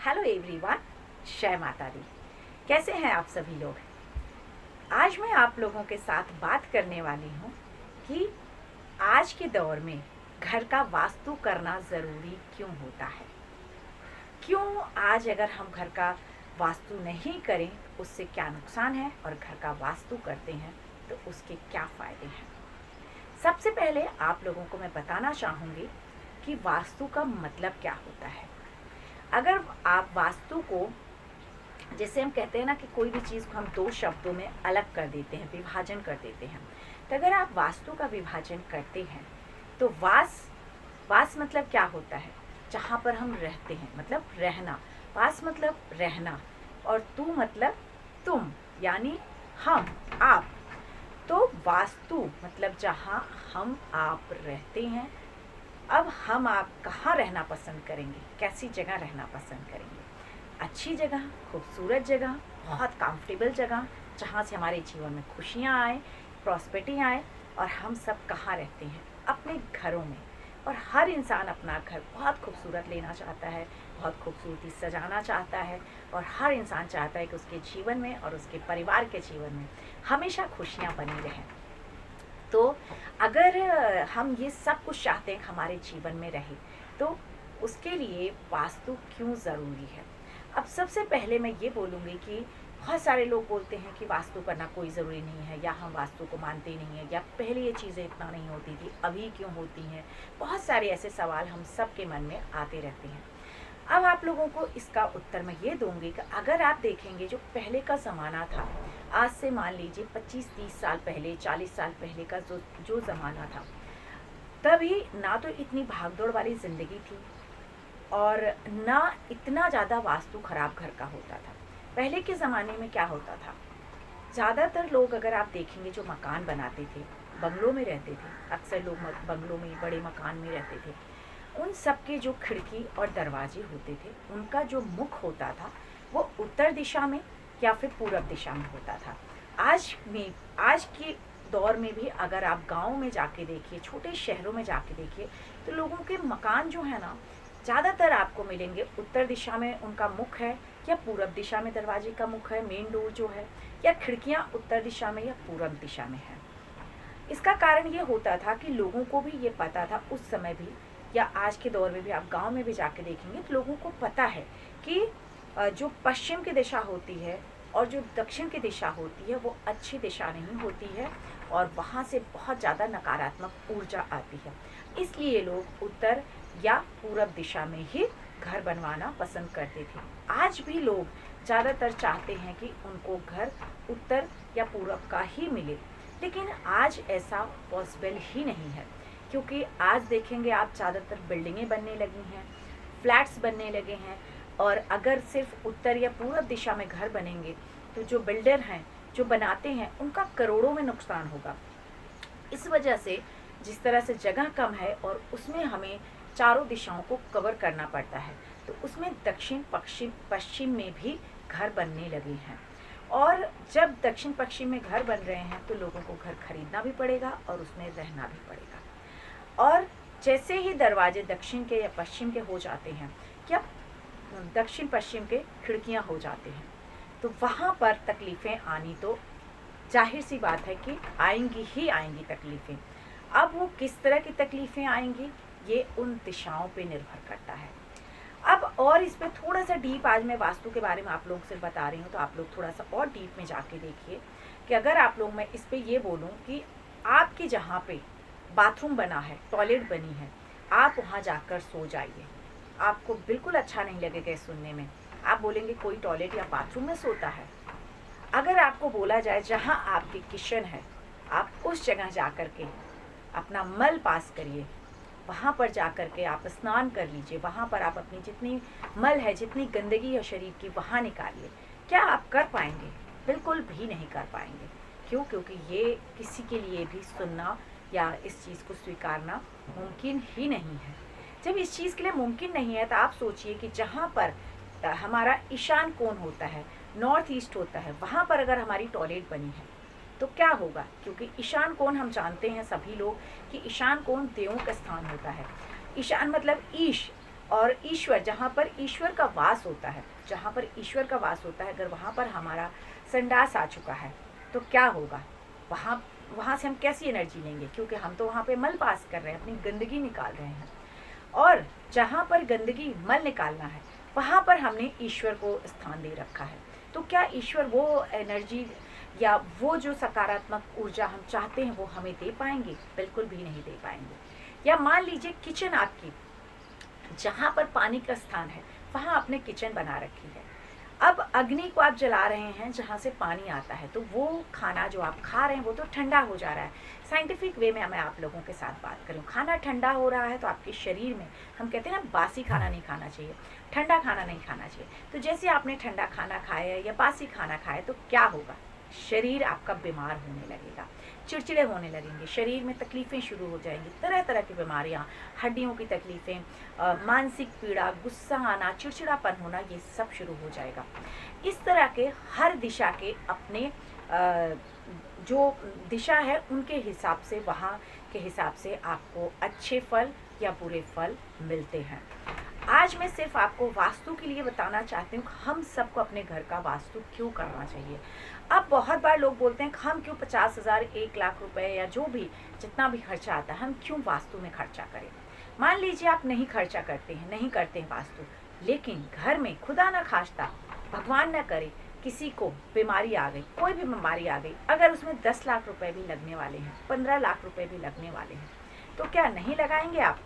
Hello everyone, जय माता दी। कैसे हैं आप सभी लोग। आज मैं आप लोगों के साथ बात करने वाली हूँ कि आज के दौर में घर का वास्तु करना ज़रूरी क्यों होता है। क्यों आज अगर हम घर का वास्तु नहीं करें उससे क्या नुकसान है, और घर का वास्तु करते हैं तो उसके क्या फ़ायदे हैं। सबसे पहले आप लोगों को मैं बताना चाहूँगी कि वास्तु का मतलब क्या होता है। अगर आप वास्तु को, जैसे हम कहते हैं ना कि कोई भी चीज़ को हम दो शब्दों में अलग कर देते हैं, विभाजन कर देते हैं, तो अगर आप वास्तु का विभाजन करते हैं तो वास मतलब क्या होता है, जहाँ पर हम रहते हैं, मतलब रहना। वास मतलब रहना, और तू मतलब तुम, यानी हम, आप। तो वास्तु मतलब जहाँ हम आप रहते हैं। अब हम आप कहाँ रहना पसंद करेंगे, कैसी जगह रहना पसंद करेंगे। अच्छी जगह, खूबसूरत जगह, बहुत कंफर्टेबल जगह, जहाँ से हमारे जीवन में खुशियाँ आए, प्रॉस्पेरिटी आए। और हम सब कहाँ रहते हैं, अपने घरों में। और हर इंसान अपना घर बहुत खूबसूरत लेना चाहता है, बहुत खूबसूरती सजाना चाहता है, और हर इंसान चाहता है कि उसके जीवन में और उसके परिवार के जीवन में हमेशा खुशियाँ बनी रहें। तो अगर हम ये सब कुछ चाहते हैं हमारे जीवन में रहे, तो उसके लिए वास्तु क्यों ज़रूरी है। अब सबसे पहले मैं ये बोलूँगी कि बहुत सारे लोग बोलते हैं कि वास्तु करना कोई ज़रूरी नहीं है, या हम वास्तु को मानते नहीं हैं, या पहले ये चीज़ें इतना नहीं होती थी, अभी क्यों होती हैं। बहुत सारे ऐसे सवाल हम सब के मन में आते रहते हैं। अब आप लोगों को इसका उत्तर मैं ये दूंगी कि अगर आप देखेंगे जो पहले का ज़माना था, आज से मान लीजिए 25-30 साल पहले, 40 साल पहले का जो ज़माना था, तभी ना तो इतनी भागदौड़ वाली ज़िंदगी थी, और ना इतना ज़्यादा वास्तु खराब घर का होता था। पहले के ज़माने में क्या होता था, ज़्यादातर लोग अगर आप देखेंगे जो मकान बनाते थे, बंगलों में रहते थे। अक्सर लोग बंगलों में, बड़े मकान में रहते थे। उन सब के जो खिड़की और दरवाजे होते थे, उनका जो मुख होता था वो उत्तर दिशा में या फिर पूरब दिशा में होता था। आज के दौर में भी अगर आप गाँव में जाके देखिए, छोटे शहरों में जाके देखिए, तो लोगों के मकान जो है ना, ज़्यादातर आपको मिलेंगे उत्तर दिशा में उनका मुख है, या पूरब दिशा में दरवाजे का मुख है, मेन डोर जो है, या खिड़कियाँ उत्तर दिशा में या पूरब दिशा में है। इसका कारण ये होता था कि लोगों को भी ये पता था उस समय भी, या आज के दौर में भी आप गांव में भी जाके देखेंगे तो लोगों को पता है कि जो पश्चिम की दिशा होती है और जो दक्षिण की दिशा होती है वो अच्छी दिशा नहीं होती है, और वहाँ से बहुत ज़्यादा नकारात्मक ऊर्जा आती है। इसलिए लोग उत्तर या पूरब दिशा में ही घर बनवाना पसंद करते थे। आज भी लोग ज़्यादातर चाहते हैं कि उनको घर उत्तर या पूरब का ही मिले, लेकिन आज ऐसा पॉसिबल ही नहीं है, क्योंकि आज देखेंगे आप ज़्यादातर बिल्डिंगें बनने लगी हैं, फ्लैट्स बनने लगे हैं। और अगर सिर्फ उत्तर या पूरब दिशा में घर बनेंगे तो जो बिल्डर हैं, जो बनाते हैं, उनका करोड़ों में नुकसान होगा। इस वजह से जिस तरह से जगह कम है और उसमें हमें चारों दिशाओं को कवर करना पड़ता है, तो उसमें दक्षिण पश्चिम में भी घर बनने लगे हैं। और जब दक्षिण पश्चिम में घर बन रहे हैं तो लोगों को घर खरीदना भी पड़ेगा और उसमें रहना भी पड़ेगा। और जैसे ही दरवाजे दक्षिण के या पश्चिम के हो जाते हैं, या दक्षिण पश्चिम के खिड़कियां हो जाते हैं, तो वहाँ पर तकलीफ़ें आनी तो जाहिर सी बात है कि आएंगी ही आएंगी तकलीफ़ें। अब वो किस तरह की तकलीफ़ें आएंगी, ये उन दिशाओं पे निर्भर करता है। अब और इस पे थोड़ा सा डीप आज मैं वास्तु के बारे में आप लोगों से बता रही हूँ, तो आप लोग थोड़ा सा और डीप में जाके देखिए कि अगर आप लोग, मैं इस पे ये बोलूँ कि आपके जहाँ पे बाथरूम बना है, टॉयलेट बनी है, आप वहाँ जाकर सो जाइए। आपको बिल्कुल अच्छा नहीं लगेगा सुनने में। आप बोलेंगे कोई टॉयलेट या बाथरूम में सोता है। अगर आपको बोला जाए जहाँ आपकी किचन है, आप उस जगह जा कर के अपना मल पास करिए, वहाँ पर जा कर के आप स्नान कर लीजिए, वहाँ पर आप अपनी जितनी मल है, जितनी गंदगी है शरीर की, वहाँ निकालिए। क्या आप कर पाएंगे? बिल्कुल भी नहीं कर पाएंगे। क्यों? क्योंकि ये किसी के लिए भी सुनना या इस चीज़ को स्वीकारना मुमकिन ही नहीं है। जब इस चीज़ के लिए मुमकिन नहीं है तो आप सोचिए कि जहाँ पर हमारा ईशान कोण होता है, नॉर्थ ईस्ट होता है, वहाँ पर अगर हमारी टॉयलेट बनी है तो क्या होगा। क्योंकि ईशान कोण हम जानते हैं सभी लोग कि ईशान कोण देवों का स्थान होता है। ईशान मतलब ईश, और ईश्वर, जहाँ पर ईश्वर का वास होता है, जहाँ पर ईश्वर का वास होता है, अगर वहाँ पर हमारा संडास आ चुका है तो क्या होगा? वहाँ वहाँ से हम कैसी एनर्जी लेंगे? क्योंकि हम तो वहाँ पे मल पास कर रहे हैं, अपनी गंदगी निकाल रहे हैं। और जहाँ पर गंदगी मल निकालना है वहाँ पर हमने ईश्वर को स्थान दे रखा है। तो क्या ईश्वर वो एनर्जी या वो जो सकारात्मक ऊर्जा हम चाहते हैं वो हमें दे पाएंगे? बिल्कुल भी नहीं दे पाएंगे। या मान लीजिए किचन आपकी, जहाँ पर पानी का स्थान है वहाँ आपने किचन बना रखी है। अब अग्नि को आप जला रहे हैं जहाँ से पानी आता है, तो वो खाना जो आप खा रहे हैं वो तो ठंडा हो जा रहा है। साइंटिफिक वे में मैं आप लोगों के साथ बात करूँ, खाना ठंडा हो रहा है तो आपके शरीर में, हम कहते हैं ना बासी खाना नहीं खाना चाहिए, ठंडा खाना नहीं खाना चाहिए। तो जैसे आपने ठंडा खाना खाया या बासी खाना खाया तो क्या होगा? शरीर आपका बीमार होने लगेगा, चिड़चिड़े होने लगेंगे, शरीर में तकलीफ़ें शुरू हो जाएंगी, तरह तरह की बीमारियाँ, हड्डियों की तकलीफ़ें, मानसिक पीड़ा, गुस्सा आना, चिड़चिड़ापन होना, ये सब शुरू हो जाएगा। इस तरह के हर दिशा के अपने जो दिशा है उनके हिसाब से, वहाँ के हिसाब से आपको अच्छे फल या बुरे फल मिलते हैं। आज मैं सिर्फ आपको वास्तु के लिए बताना चाहती हूँ हम सबको अपने घर का वास्तु क्यों करना चाहिए। अब बहुत बार लोग बोलते हैं हम क्यों 50,000 1 लाख रुपए या जो भी जितना भी खर्चा आता है हम क्यों वास्तु में खर्चा करें। मान लीजिए आप नहीं खर्चा करते हैं, नहीं करते हैं वास्तु, लेकिन घर में खुदा न खास्ता, भगवान न करे, किसी को बीमारी आ गई, कोई भी बीमारी आ गई, अगर उसमें 10 लाख रुपए भी लगने वाले हैं, 15 लाख रुपए भी लगने वाले हैं, तो क्या नहीं लगाएंगे आप?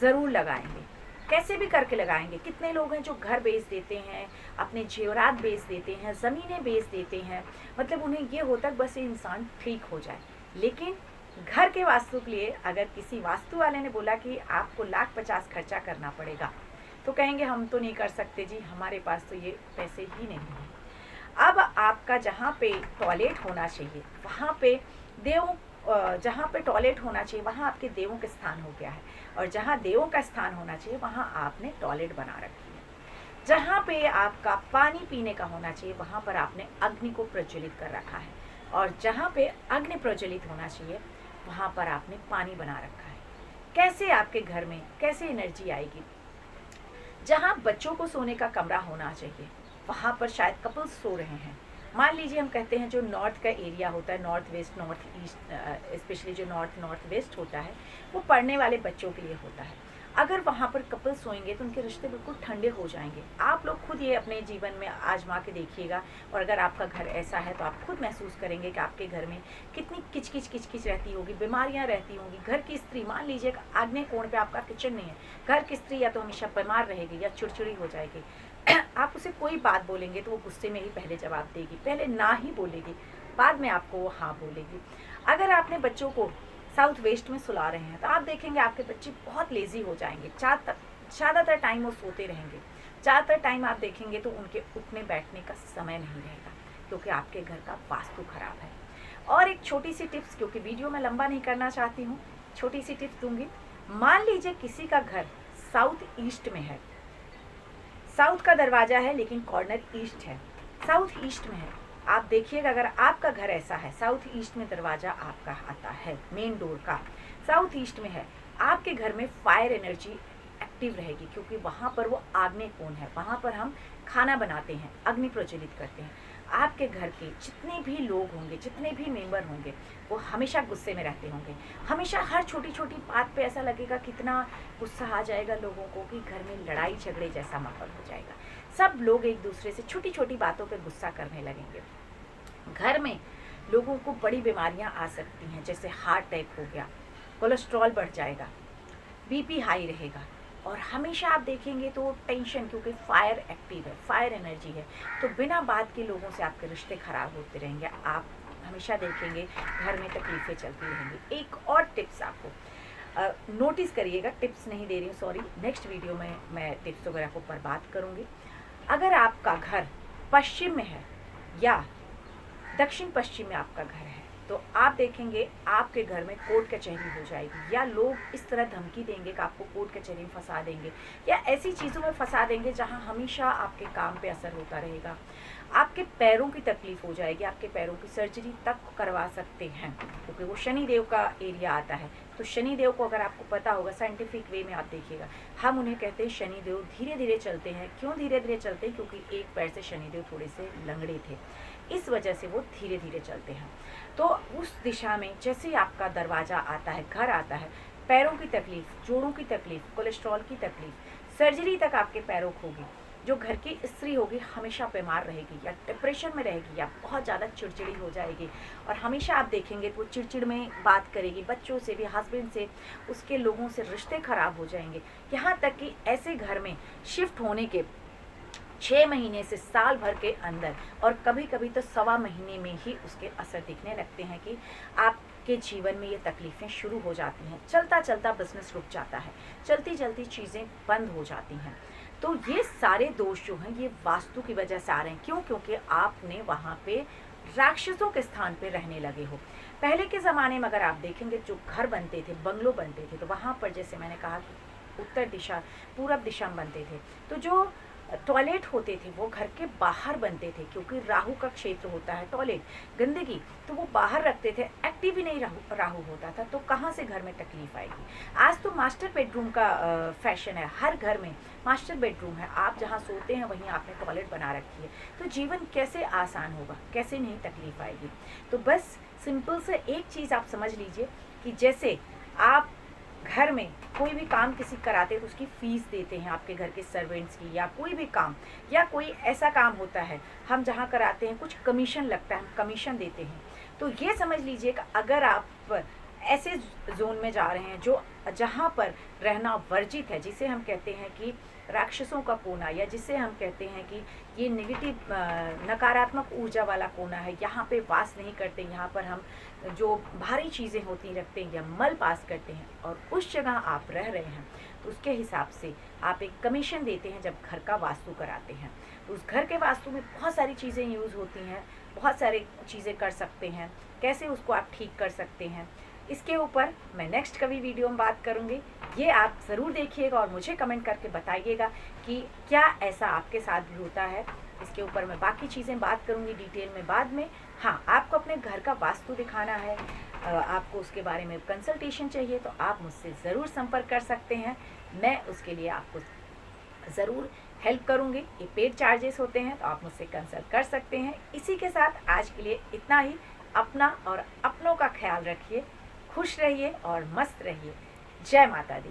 ज़रूर लगाएंगे, कैसे भी करके लगाएंगे। कितने लोग हैं जो घर बेच देते हैं, अपने जेवरात बेच देते हैं, ज़मीनें बेच देते हैं, मतलब उन्हें ये होता है बस ये इंसान ठीक हो जाए। लेकिन घर के वास्तु के लिए अगर किसी वास्तु वाले ने बोला कि आपको 1,50,000 खर्चा करना पड़ेगा, तो कहेंगे हम तो नहीं कर सकते जी, हमारे पास तो ये पैसे ही नहीं हैं। अब आपका जहाँ पे टॉयलेट होना चाहिए वहाँ पे जहाँ पे टॉयलेट होना चाहिए वहाँ आपके देवों का स्थान हो गया है, और जहाँ देवों का स्थान होना चाहिए वहाँ आपने टॉयलेट बना रखी है। जहाँ पे आपका पानी पीने का होना चाहिए वहाँ पर आपने अग्नि को प्रज्वलित कर रखा है, और जहाँ पे अग्नि प्रज्वलित होना चाहिए वहाँ पर आपने पानी बना रखा है। कैसे आपके घर में कैसे एनर्जी आएगी? जहाँ बच्चों को सोने का कमरा होना चाहिए वहाँ पर शायद कपल्स सो रहे हैं। मान लीजिए हम कहते हैं जो नॉर्थ का एरिया होता है, north west, north east, specially जो नॉर्थ वेस्ट होता है वो पढ़ने वाले बच्चों के लिए होता है। अगर वहाँ पर कपल सोएंगे तो उनके रिश्ते बिल्कुल ठंडे हो जाएंगे। आप लोग खुद ये अपने जीवन में आजमा के देखिएगा, और अगर आपका घर ऐसा है तो आप खुद महसूस करेंगे कि आपके घर में कितनी किचकिच रहती होगी, बीमारियाँ रहती होंगी। घर की स्त्री, मान लीजिए आग्नेय कोण पे आपका किचन नहीं है, घर की स्त्री या तो हमेशा बीमार रहेगी या चिड़चिड़ी हो जाएगी। आप उसे कोई बात बोलेंगे तो वो गुस्से में ही पहले जवाब देगी, पहले ना ही बोलेगी, बाद में आपको वो हाँ बोलेगी। अगर आपने बच्चों को साउथ वेस्ट में सुला रहे हैं तो आप देखेंगे आपके बच्चे बहुत लेज़ी हो जाएंगे, ज़्यादातर टाइम वो सोते रहेंगे, ज़्यादातर टाइम आप देखेंगे तो उनके उठने बैठने का समय नहीं रहेगा, क्योंकि आपके घर का वास्तु खराब है। और एक छोटी सी टिप्स, क्योंकि वीडियो में लंबा नहीं करना चाहती हूँ, छोटी सी टिप्स दूंगी। मान लीजिए किसी का घर साउथ ईस्ट में है, साउथ का दरवाजा है लेकिन कॉर्नर ईस्ट है, साउथ ईस्ट में है, आप देखिएगा अगर आपका घर ऐसा है, साउथ ईस्ट में दरवाजा आपका आता है, मेन डोर का साउथ ईस्ट में है, आपके घर में फायर एनर्जी एक्टिव रहेगी, क्योंकि वहाँ पर वो आग्नेय कोण है, वहाँ पर हम खाना बनाते हैं, अग्नि प्रज्वलित करते हैं। आपके घर के जितने भी लोग होंगे, जितने भी मेंबर होंगे, वो हमेशा गुस्से में रहते होंगे, हमेशा हर छोटी छोटी बात पे ऐसा लगेगा कितना गुस्सा आ जाएगा लोगों को कि घर में लड़ाई झगड़े जैसा माहौल हो जाएगा। सब लोग एक दूसरे से छोटी छोटी बातों पे गुस्सा करने लगेंगे। घर में लोगों को बड़ी बीमारियां आ सकती हैं, जैसे हार्ट अटैक हो गया, कोलेस्ट्रॉल बढ़ जाएगा, बीपी हाई रहेगा, और हमेशा आप देखेंगे तो टेंशन, क्योंकि फायर एक्टिव है, फायर एनर्जी है, तो बिना बात के लोगों से आपके रिश्ते खराब होते रहेंगे। आप हमेशा देखेंगे घर में तकलीफ़ें चलती रहेंगी। एक और टिप्स आपको नोटिस करिएगा, टिप्स नहीं दे रही हूँ, सॉरी, नेक्स्ट वीडियो में मैं टिप्स वगैरह को पर बात करूँगी। अगर आपका घर पश्चिम में है या दक्षिण पश्चिम में आपका घर है तो आप देखेंगे आपके घर में कोर्ट कचहरी हो जाएगी, या लोग इस तरह धमकी देंगे कि आपको कोर्ट कचहरी में फंसा देंगे, या ऐसी चीज़ों में फंसा देंगे जहां हमेशा आपके काम पे असर होता रहेगा। आपके पैरों की तकलीफ हो जाएगी, आपके पैरों की सर्जरी तक करवा सकते हैं, क्योंकि वो शनि देव का एरिया आता है, तो शनि देव को अगर आपको पता होगा, साइंटिफिक वे में आप देखिएगा, हम उन्हें कहते हैं शनि देव धीरे धीरे चलते हैं। क्यों धीरे धीरे चलते हैं? क्योंकि एक पैर से शनि देव थोड़े से लंगड़े थे, इस वजह से वो धीरे धीरे चलते हैं। तो उस दिशा में जैसे ही आपका दरवाज़ा आता है, घर आता है, पैरों की तकलीफ, जोड़ों की तकलीफ, कोलेस्ट्रॉल की तकलीफ, सर्जरी तक आपके पैरों को होगी। जो घर की स्त्री होगी हमेशा बीमार रहेगी, या डिप्रेशन में रहेगी, या बहुत ज़्यादा चिड़चिड़ी हो जाएगी, और हमेशा आप देखेंगे तो वो चिड़चिड़ में बात करेगी, बच्चों से भी, हस्बैंड से, उसके लोगों से रिश्ते खराब हो जाएंगे। यहाँ तक कि ऐसे घर में शिफ्ट होने के 6 महीने से साल भर के अंदर, और कभी कभी तो 1.25 महीने में ही उसके असर दिखने लगते हैं कि आपके जीवन में ये तकलीफ़ें शुरू हो जाती हैं। चलता चलता बिजनेस रुक जाता है, चलती चलती चीज़ें बंद हो जाती हैं। तो ये सारे दोष जो हैं ये वास्तु की वजह से आ रहे हैं। क्यों? क्योंकि आपने वहाँ पे राक्षसों के स्थान पे रहने लगे हो। पहले के ज़माने में अगर आप देखेंगे, जो घर बनते थे, बंगलो बनते थे, तो वहाँ पर जैसे मैंने कहा कि उत्तर दिशा, पूरब दिशा में बनते थे, तो जो टॉयलेट होते थे वो घर के बाहर बनते थे, क्योंकि राहु का क्षेत्र होता है टॉयलेट, गंदगी, तो वो बाहर रखते थे। एक्टिव ही नहीं राहु होता था, तो कहाँ से घर में तकलीफ आएगी। आज तो मास्टर बेडरूम का फैशन है, हर घर में मास्टर बेडरूम है। आप जहाँ सोते हैं वहीं आपने टॉयलेट बना रखी है, तो जीवन कैसे आसान होगा, कैसे नहीं तकलीफ आएगी। तो बस सिंपल से एक चीज़ आप समझ लीजिए कि जैसे आप घर में कोई भी काम किसी कराते हैं तो उसकी फ़ीस देते हैं, आपके घर के सर्वेंट्स की, या कोई भी काम, या कोई ऐसा काम होता है हम जहाँ कराते हैं कुछ कमीशन लगता है, हम कमीशन देते हैं। तो ये समझ लीजिए कि अगर आप ऐसे जोन में जा रहे हैं जो जहाँ पर रहना वर्जित है, जिसे हम कहते हैं कि राक्षसों का कोना, या जिसे हम कहते हैं कि ये नेगेटिव नकारात्मक ऊर्जा वाला कोना है, यहाँ पे वास नहीं करते, यहाँ पर हम जो भारी चीज़ें होती रखते हैं या मल पास करते हैं, और उस जगह आप रह रहे हैं, तो उसके हिसाब से आप एक कमीशन देते हैं जब घर का वास्तु कराते हैं। तो उस घर के वास्तु में बहुत सारी चीज़ें यूज़ होती हैं, बहुत सारी चीज़ें कर सकते हैं, कैसे उसको आप ठीक कर सकते हैं, इसके ऊपर मैं नेक्स्ट कभी वीडियो में बात करूँगी। ये आप ज़रूर देखिएगा और मुझे कमेंट करके बताइएगा कि क्या ऐसा आपके साथ भी होता है। इसके ऊपर मैं बाकी चीज़ें बात करूँगी डिटेल में बाद में। हाँ, आपको अपने घर का वास्तु दिखाना है, आपको उसके बारे में कंसल्टेशन चाहिए, तो आप मुझसे ज़रूर संपर्क कर सकते हैं। मैं उसके लिए आपको ज़रूर हेल्प करूँगी। ये पेड चार्जेस होते हैं, तो आप मुझसे कंसल्ट कर सकते हैं। इसी के साथ आज के लिए इतना ही। अपना और अपनों का ख्याल रखिए, खुश रहिए और मस्त रहिए। जय माता दी।